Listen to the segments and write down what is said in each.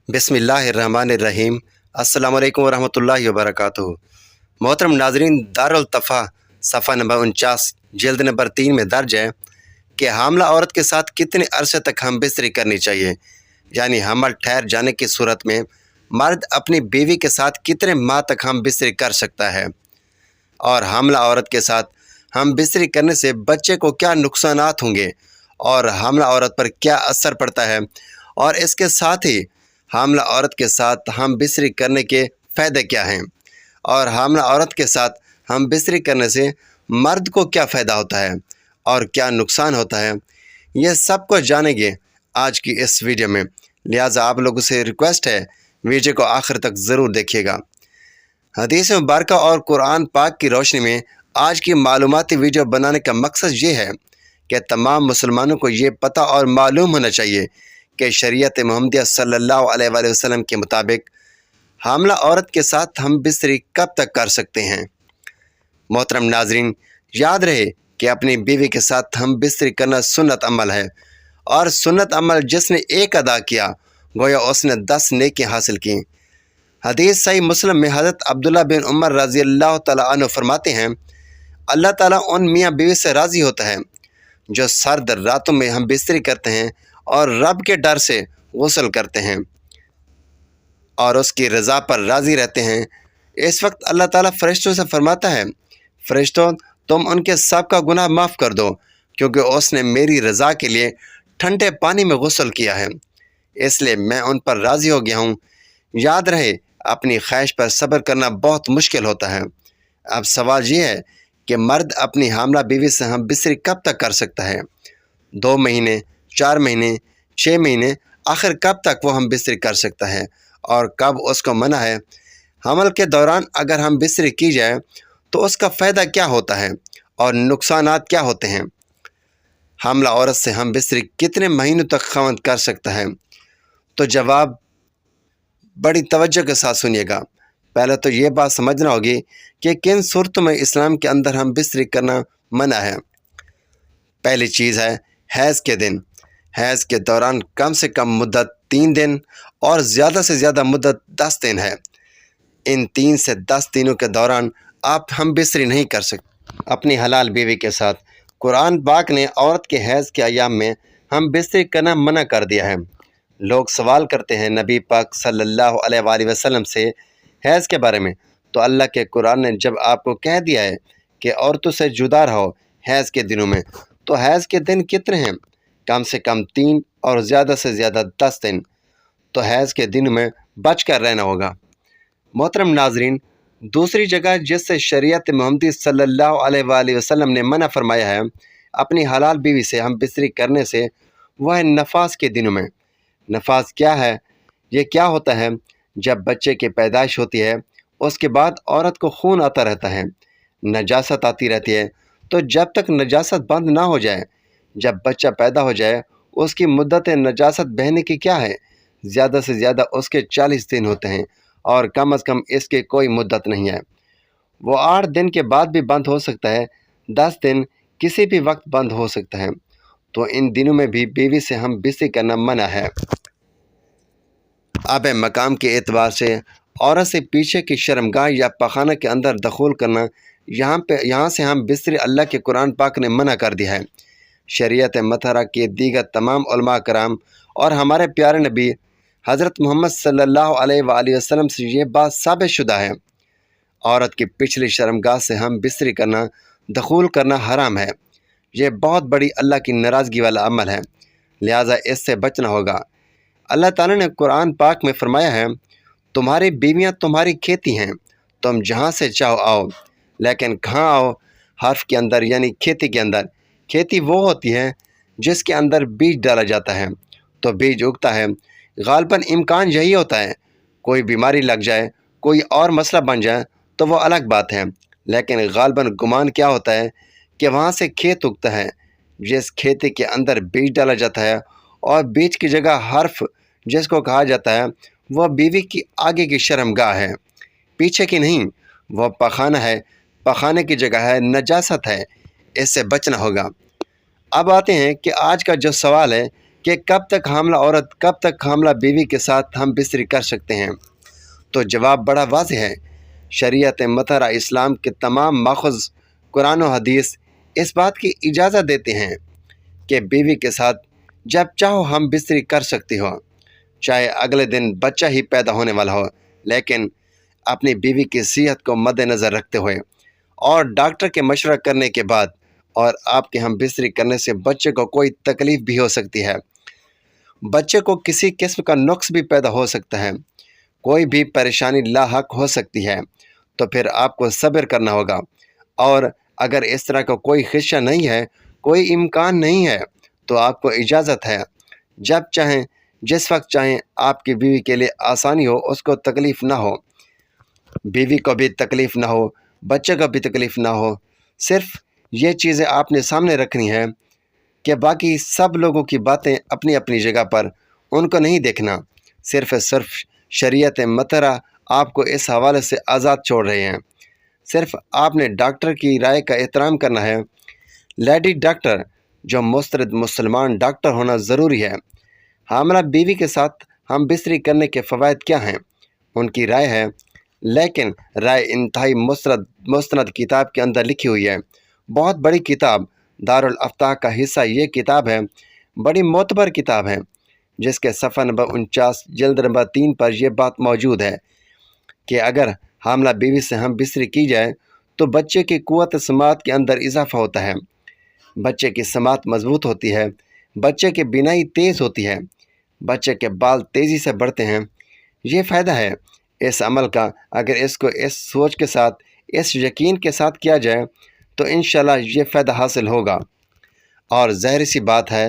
बिस्मिल्लाहिर्रहमानिर्रहीम। अस्सलाम वालेकुम वरहमतुल्लाहि वबरकातुहू। मोहतरम नाजरीन, दारुल तफ़ा सफ़ा नंबर 49 जल्द नंबर 3 में दर्ज है कि हामला औरत के साथ कितने अरसे तक हम बिस्तरी करनी चाहिए, यानी हमल ठहर जाने की सूरत में मर्द अपनी बीवी के साथ कितने माह तक हम बिस्तरी कर सकता है, और हामला औरत के साथ हम बिस्तरी करने से बच्चे को क्या नुकसानात होंगे और हामला औरत पर क्या असर पड़ता है, और इसके साथ ही हामला औरत के साथ हम बिस्तरी करने के फ़ायदे क्या हैं, और हामला औरत के साथ हम बिस्तरी करने से मर्द को क्या फ़ायदा होता है और क्या नुकसान होता है, ये सब कुछ जानेंगे आज की इस वीडियो में। लिहाजा आप लोगों से रिक्वेस्ट है, वीडियो को आखिर तक ज़रूर देखिएगा। हदीस मुबारक और कुरान पाक की रोशनी में आज की मालूमाती वीडियो बनाने का मकसद ये है कि तमाम मुसलमानों को ये पता और मालूम होना चाहिए कि शरीयत मुहम्मदिया सल्लल्लाहु अलैहि वसल्लम के मुताबिक हामला औरत के साथ हम बिस्तरी कब तक कर सकते हैं। मोहतरम नाजरीन, याद रहे कि अपनी बीवी के साथ हम बिस्तरी करना सुन्नत अमल है, और सुन्नत अमल जिसने एक अदा किया गोया उसने 10 नेकी हासिल की। हदीस सही मुस्लिम में हज़रत अब्दुल्ला बिन उमर रज़ी अल्लाह तआला अन्हु फरमाते हैं, अल्लाह ताला उन मियाँ बीवी से राज़ी होता है जो सर्द रातों में हम बिस्तरी करते हैं और रब के डर से गुस्ल करते हैं और उसकी रज़ा पर राज़ी रहते हैं। इस वक्त अल्लाह ताला फ़रिश्तों से फरमाता है, फ़रिश्तों तुम उनके सब का गुनाह माफ़ कर दो, क्योंकि उसने मेरी रज़ा के लिए ठंडे पानी में गुस्ल किया है, इसलिए मैं उन पर राज़ी हो गया हूँ। याद रहे, अपनी ख्वाहिश पर सब्र करना बहुत मुश्किल होता है। अब सवाल ये है कि मर्द अपनी हामला बीवी से हम बिस्तरी कब तक कर सकता है? 2 महीने, 4 महीने, 6 महीने, आखिर कब तक वो हम बिस्तरी कर सकता है और कब उसको मना है? हमल के दौरान अगर हम बिस्तरी की जाए तो उसका फ़ायदा क्या होता है और नुकसानात क्या होते हैं? हामला औरत से हम बिस्तरी कितने महीनों तक ख़ावंद कर सकता है? तो जवाब बड़ी तवज्जो के साथ सुनिएगा। पहले तो ये बात समझना होगी कि किन सूरतों में इस्लाम के अंदर हम बिस्तरी करना मना है। पहली चीज़ है हैज़ के दिन। हैज़ के दौरान कम से कम मुद्दत 3 दिन और ज़्यादा से ज़्यादा मुद्दत 10 दिन है। इन 3 से 10 दिनों के दौरान आप हम बिस्तरी नहीं कर सकते अपनी हलाल बीवी के साथ। कुरान पाक ने औरत के हैज़ के अयाम में हम बिस्तरी करना मना कर दिया है। लोग सवाल करते हैं नबी पाक सल्लल्लाहु अलैहि वसल्लम से हैज़ के बारे में, तो अल्लाह के कुरान ने जब आपको कह दिया है कि औरतों से जुदा रहो हैज़ के दिनों में, तो हैज़ के दिन कितने हैं? कम से कम 3 और ज़्यादा से ज़्यादा 10 दिन। तो हैज़ के दिन में बच कर रहना होगा। मोहतरम नाजरीन, दूसरी जगह जिससे शरीयत मुहम्मदी सल्लल्लाहु अलैहि वसल्लम ने मना फरमाया है अपनी हलाल बीवी से हम बिस्तरी करने से, वह है नफास के दिनों में। नफास क्या है? ये क्या होता है? जब बच्चे की पैदाइश होती है उसके बाद औरत को खून आता रहता है, नजासत आती रहती है, तो जब तक नजासत बंद ना हो जाए, जब बच्चा पैदा हो जाए, उसकी मुद्दत नजासत बहने की क्या है? ज़्यादा से ज़्यादा उसके 40 दिन होते हैं और कम अज़ कम इसके कोई मुद्दत नहीं है। वो 8 दिन के बाद भी बंद हो सकता है, 10 दिन किसी भी वक्त बंद हो सकता है। तो इन दिनों में भी बीवी से हम बिस्तरी करना मना है। अब मकाम के एतबार से औरत से पीछे की शर्मगाह या पखाना के अंदर दखूल करना, यहाँ से हम बिस्तरी अल्लाह के कुरान पाक ने मना कर दिया है। शरीयत मतहरा के दीगर तमाम उलमा कराम और हमारे प्यारे नबी हज़रत मोहम्मद सल्लल्लाहु अलैहि वसल्लम से ये बात साबित शुदा है, औरत की पिछली शर्मगाह से हम बिस्तरी करना, दखूल करना हराम है। ये बहुत बड़ी अल्लाह की नाराज़गी वाला अमल है, लिहाजा इससे बचना होगा। अल्लाह ताला ने कुरान पाक में फ़रमाया है, तुम्हारी बीवियाँ तुम्हारी खेती हैं, तुम जहाँ से चाहो आओ, लेकिन कहाँ आओ? हर्फ के अंदर यानी खेती के अंदर। खेती वो होती है जिसके अंदर बीज डाला जाता है तो बीज उगता है। गालबन इम्कान यही होता है, कोई बीमारी लग जाए, कोई और मसला बन जाए तो वो अलग बात है, लेकिन गालबन गुमान क्या होता है कि वहाँ से खेत उगता है, जिस खेती के अंदर बीज डाला जाता है, और बीज की जगह हर्फ जिसको कहा जाता है वह बीवी की आगे की शर्मगाह है, पीछे की नहीं। वह पखाना है, पखाने की जगह है, नजासत है, इससे बचना होगा। अब आते हैं कि आज का जो सवाल है کہ کب تک حاملہ بیوی کے ساتھ ہم بستری کر سکتے ہیں؟ تو جواب بڑا واضح ہے۔ شریعت مطہرہ اسلام کے تمام ماخذ قرآن و حدیث اس بات کی اجازت دیتے ہیں کہ بیوی کے ساتھ جب چاہو ہم بستری کر سکتی ہو، چاہے اگلے دن بچہ ہی پیدا ہونے والا ہو، لیکن اپنی بیوی کی صحت کو مد نظر رکھتے ہوئے اور ڈاکٹر کے مشورہ کرنے کے بعد، اور آپ کے ہم بستری کرنے سے بچے کو کوئی تکلیف بھی ہو سکتی ہے، بچے کو کسی قسم کا نقص بھی پیدا ہو سکتا ہے، کوئی بھی پریشانی لاحق ہو سکتی ہے، تو پھر آپ کو صبر کرنا ہوگا۔ اور اگر اس طرح کا کوئی خدشہ نہیں ہے، کوئی امکان نہیں ہے، تو آپ کو اجازت ہے جب چاہیں، جس وقت چاہیں، آپ کی بیوی کے لیے آسانی ہو، اس کو تکلیف نہ ہو، بیوی کو بھی تکلیف نہ ہو، بچے کو بھی تکلیف نہ ہو۔ صرف یہ چیزیں آپ نے سامنے رکھنی ہے کہ باقی سب لوگوں کی باتیں اپنی اپنی جگہ پر، ان کو نہیں دیکھنا۔ صرف شریعت مطہرہ آپ کو اس حوالے سے آزاد چھوڑ رہے ہیں۔ صرف آپ نے ڈاکٹر کی رائے کا احترام کرنا ہے۔ لیڈی ڈاکٹر جو مسترد مسلمان ڈاکٹر ہونا ضروری ہے۔ حاملہ بیوی کے ساتھ ہم بستری کرنے کے فوائد کیا ہیں؟ ان کی رائے ہے، لیکن رائے انتہائی مستند کتاب کے اندر لکھی ہوئی ہے۔ بہت بڑی کتاب، دارالافتاء کا حصہ یہ کتاب ہے، بڑی معتبر کتاب ہے، جس کے صفحہ نمبر 49 جلد نمبر 3 پر یہ بات موجود ہے کہ اگر حاملہ بیوی سے ہم بستری کی جائے تو بچے کی قوت سماعت کے اندر اضافہ ہوتا ہے، بچے کی سماعت مضبوط ہوتی ہے، بچے کی بینائی تیز ہوتی ہے، بچے کے بال تیزی سے بڑھتے ہیں۔ یہ فائدہ ہے اس عمل کا۔ اگر اس کو اس سوچ کے ساتھ، اس یقین کے ساتھ کیا جائے تو انشاءاللہ یہ فائدہ حاصل ہوگا۔ اور ظاہر سی بات ہے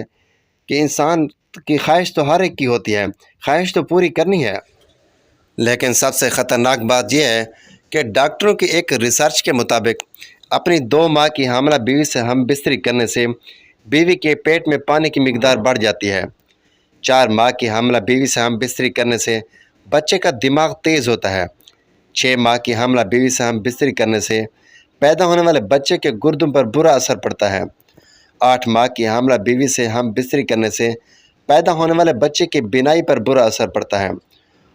کہ انسان کی خواہش تو ہر ایک کی ہوتی ہے، خواہش تو پوری کرنی ہے، لیکن سب سے خطرناک بات یہ ہے کہ ڈاکٹروں کی ایک ریسرچ کے مطابق اپنی 2 ماہ کی حاملہ بیوی سے ہم بستری کرنے سے بیوی کے پیٹ میں پانی کی مقدار بڑھ جاتی ہے۔ 4 ماہ کی حاملہ بیوی سے ہم بستری کرنے سے بچے کا دماغ تیز ہوتا ہے۔ 6 ماہ کی حاملہ بیوی سے ہم بستری کرنے سے پیدا ہونے والے بچے کے گردوں پر برا اثر پڑتا ہے۔ 8 ماہ کی حاملہ بیوی سے ہم بستری کرنے سے پیدا ہونے والے بچے کی بینائی پر برا اثر پڑتا ہے،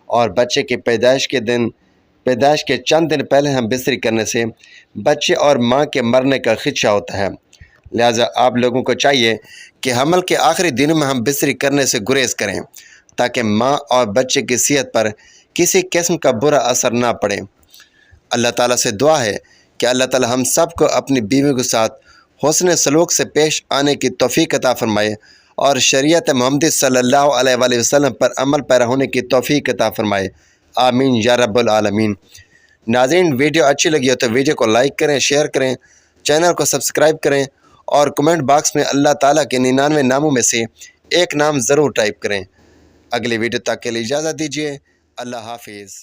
اور بچے کی پیدائش کے چند دن پہلے ہم بستری کرنے سے بچے اور ماں کے مرنے کا خدشہ ہوتا ہے۔ لہٰذا آپ لوگوں کو چاہیے کہ حمل کے آخری دنوں میں ہم بستری کرنے سے گریز کریں، تاکہ ماں اور بچے کی صحت پر کسی قسم کا برا اثر نہ پڑے۔ اللہ تعالیٰ سے دعا ہے کہ اللہ تعالیٰ ہم سب کو اپنی بیوی کے ساتھ حسن سلوک سے پیش آنے کی توفیق عطا فرمائے، اور شریعت محمدی صلی اللہ علیہ وآلہ وسلم پر عمل پیرا ہونے کی توفیق عطا فرمائے۔ آمین یا رب العالمین۔ ناظرین، ویڈیو اچھی لگی ہو تو ویڈیو کو لائک کریں، شیئر کریں، چینل کو سبسکرائب کریں، اور کمنٹ باکس میں اللہ تعالیٰ کے 99 ناموں میں سے ایک نام ضرور ٹائپ کریں۔ اگلی ویڈیو تک کے لیے اجازت دیجیے۔ اللہ حافظ۔